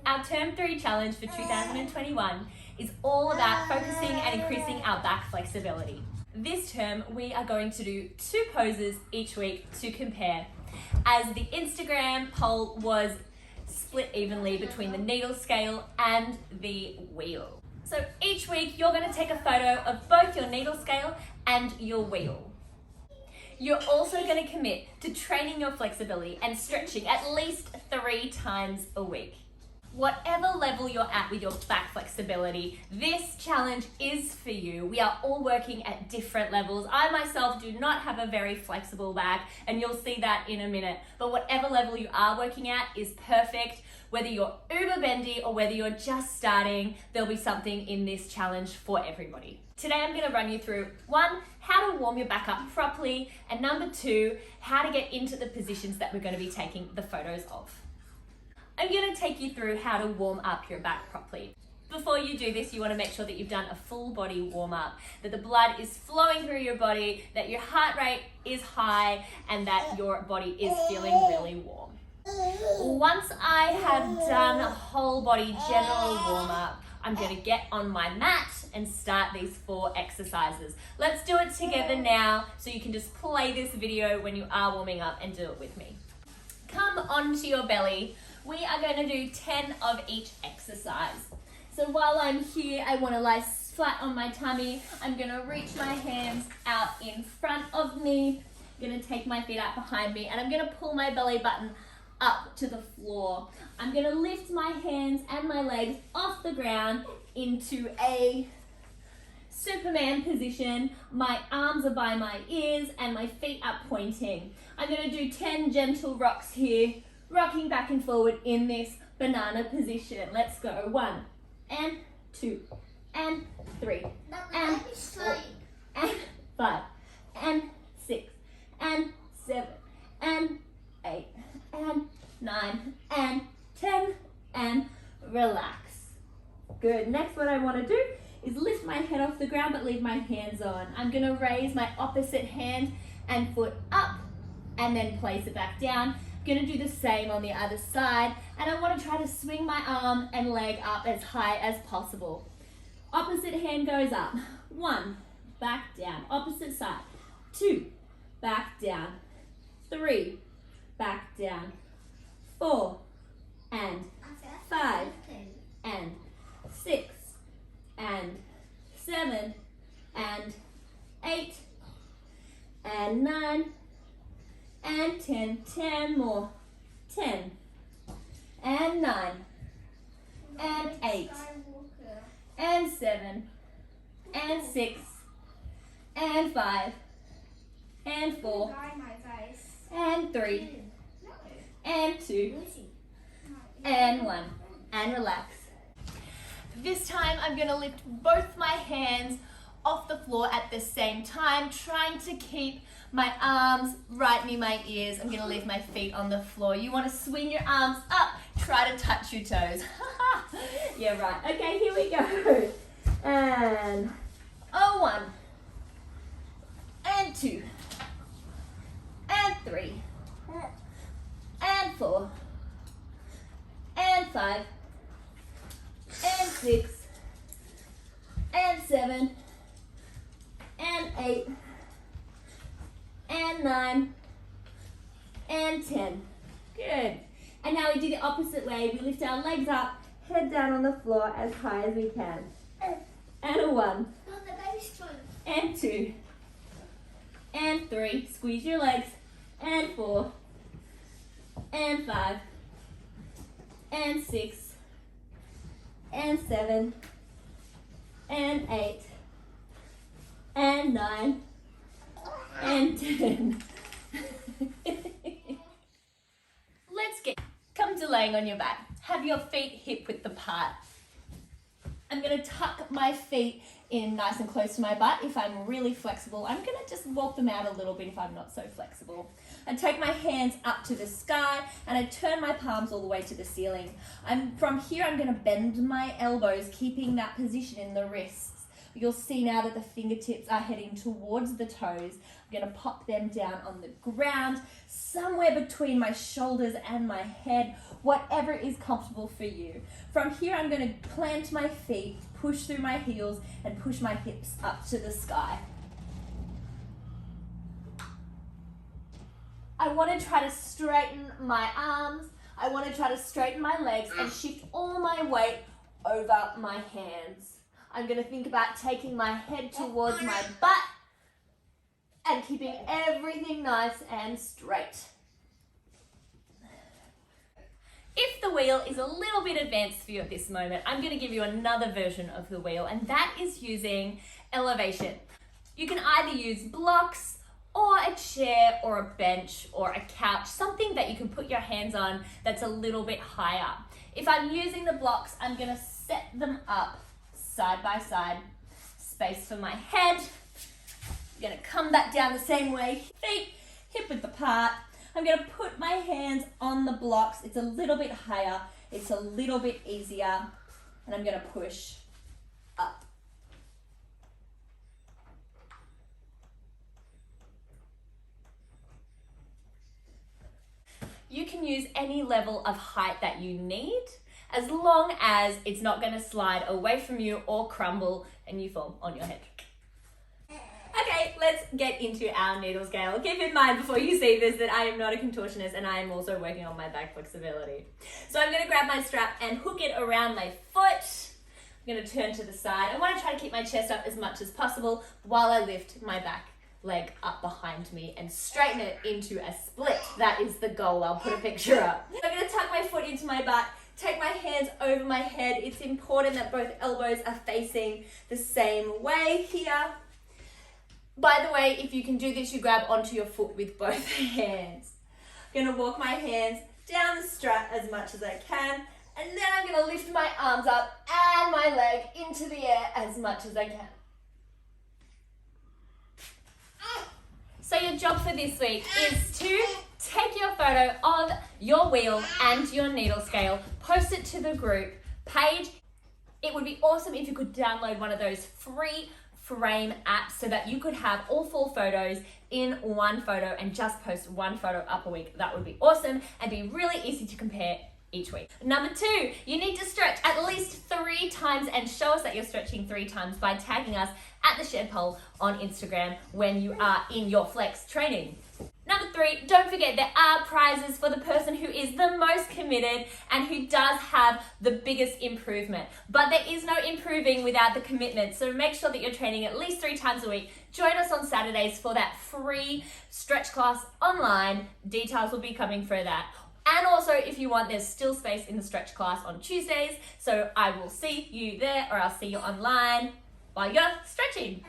Our Term 3 challenge for 2021 is all about focusing and increasing our back flexibility. This term, we are going to do 2 poses each week to compare, as the Instagram poll was split evenly between the needle scale and the wheel. So each week you're going to take a photo of both your needle scale and your wheel. You're also going to commit to training your flexibility and stretching at least 3 times a week. Whatever level you're at with your back flexibility, this challenge is for you. We are all working at different levels. I myself do not have a very flexible back, and you'll see that in a minute. But whatever level you are working at is perfect. Whether you're uber bendy or whether you're just starting, there'll be something in this challenge for everybody. Today I'm going to run you through 1, how to warm your back up properly, and number 2, how to get into the positions that we're going to be taking the photos of. I'm going to take you through how to warm up your back properly. Before you do this, you want to make sure that you've done a full body warm up, that the blood is flowing through your body, that your heart rate is high, and that your body is feeling really warm. Once I have done a whole body general warm up, I'm going to get on my mat and start these 4 exercises. Let's do it together now, so you can just play this video when you are warming up and do it with me. Come onto your belly. We are going to do 10 of each exercise. So while I'm here, I want to lie flat on my tummy. I'm going to reach my hands out in front of me. I'm going to take my feet out behind me, and I'm going to pull my belly button up to the floor. I'm going to lift my hands and my legs off the ground into a Superman position. My arms are by my ears and my feet are pointing. I'm going to do 10 gentle rocks here, rocking back and forward in this banana position. Let's go. 1 and 2 and 3 and 4 and 5 and 6 and 7 and 8 and 9 and 10 and relax. Good. Next, what I want to do is lift my head off the ground but leave my hands on. I'm going to raise my opposite hand and foot up and then place it back down. I'm going to do the same on the other side, and I want to try to swing my arm and leg up as high as possible. Opposite hand goes up. 1, back down. Opposite side. 2, back down. 3, back down. 4 and 5 and 6 and 7 and 8 and 9 and 10. 10 more. 10 and 9 and 8 and 7 and 6 and 5 and 4 and 3 and 2 and 1 and relax. This time I'm going to lift both my hands off the floor at the same time, trying to keep my arms right near my ears. I'm going to leave my feet on the floor. You want to swing your arms up, try to touch your toes. Yeah, right. Okay, here we go. And 1 and 2 and 3 and 4 and 5 and 6 and 7 and 8 and 9 and 10. Good. And now we do the opposite way. We lift our legs up, head down on the floor as high as we can. And a 1 and 2 and 3. Squeeze your legs. And 4 and 5 and 6 and 7 and 8 and 9 and 10. Come to laying on your back. Have your feet hip width apart. I'm going to tuck my feet in nice and close to my butt. If I'm really flexible, I'm going to just walk them out a little bit if I'm not so flexible. I take my hands up to the sky and I turn my palms all the way to the ceiling. From here, I'm going to bend my elbows, keeping that position in the wrists. You'll see now that the fingertips are heading towards the toes. I'm going to pop them down on the ground, somewhere between my shoulders and my head, whatever is comfortable for you. From here, I'm going to plant my feet, push through my heels, and push my hips up to the sky. I want to try to straighten my arms. I want to try to straighten my legs and shift all my weight over my hands. I'm going to think about taking my head towards my butt and keeping everything nice and straight. If the wheel is a little bit advanced for you at this moment, I'm going to give you another version of the wheel, and that is using elevation. You can either use blocks or a chair or a bench or a couch, something that you can put your hands on that's a little bit higher. If I'm using the blocks, I'm going to set them up side by side, space for my head. I'm going to come back down the same way, feet hip width apart. I'm going to put my hands on the blocks. It's a little bit higher, it's a little bit easier, and I'm going to push up. You can use any level of height that you need, as long as it's not going to slide away from you or crumble and you fall on your head. Okay, let's get into our needle scale. Keep in mind before you see this that I am not a contortionist and I am also working on my back flexibility. So I'm going to grab my strap and hook it around my foot. I'm going to turn to the side. I want to try to keep my chest up as much as possible while I lift my back leg up behind me and straighten it into a split. That is the goal. I'll put a picture up. I'm going to tuck my foot into my butt, take my hands over my head. It's important that both elbows are facing the same way here. By the way, if you can do this, you grab onto your foot with both hands. I'm going to walk my hands down the strap as much as I can, and then I'm going to lift my arms up and my leg into the air as much as I can. So your job for this week is to take your photo of your wheel and your needle scale, post it to the group page. It would be awesome if you could download one of those free frame apps so that you could have all 4 photos in one photo and just post one photo up a week. That would be awesome and be really easy to compare each week. Number 2, you need to stretch at least 3 times and show us that you're stretching 3 times by tagging us at the Shed Pole on Instagram when you are in your flex training. Number 3, don't forget there are prizes for the person who is the most committed and who does have the biggest improvement. But there is no improving without the commitment, so make sure that you're training at least 3 times a week. Join us on Saturdays for that free stretch class online. Details will be coming for that. And also, if you want, there's still space in the stretch class on Tuesdays, so I will see you there or I'll see you online while you're stretching.